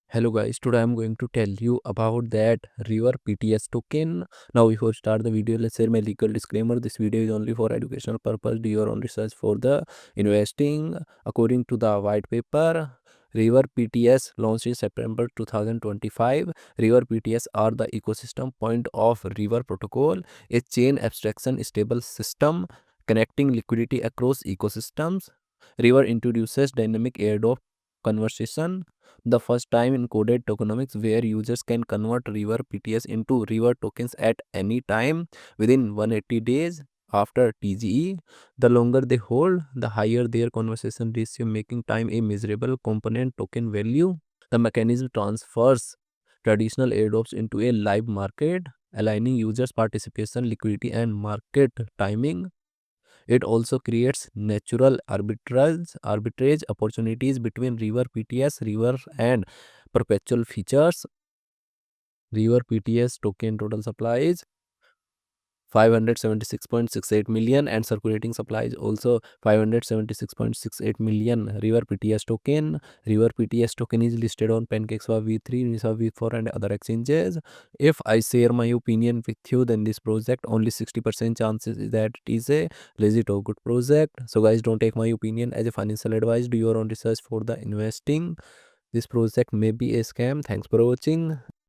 Hello guys, today I'm going to tell you about that River PTS token. Now before start the video, let's share my legal disclaimer. This video is only for educational purpose. Do your own research for the investing. According to the white paper, River PTS launched in September 2025. River PTS are the ecosystem point of River Protocol, a chain abstraction stable system connecting liquidity across ecosystems. River introduces dynamic airdrop conversation, the first time in coded tokenomics where users can convert River PTS into River tokens at any time within 180 days after TGE. The longer they hold, the higher their conversation ratio, making time a measurable component token value. The mechanism transfers traditional airdrops into a live market, aligning users' participation, liquidity, and market timing. It also creates natural arbitrage opportunities between River PTS, River and perpetual features. River PTS token total supply is 576.68 million and circulating supply is also 576.68 million. River PTS token is listed on PancakeSwap v3, Uniswap v4 and other exchanges. If I share my opinion with you, then this project only 60% chances is that it is a legit or good project. So guys, don't take my opinion as a financial advice. Do your own research for the investing. This project may be a scam. Thanks for watching.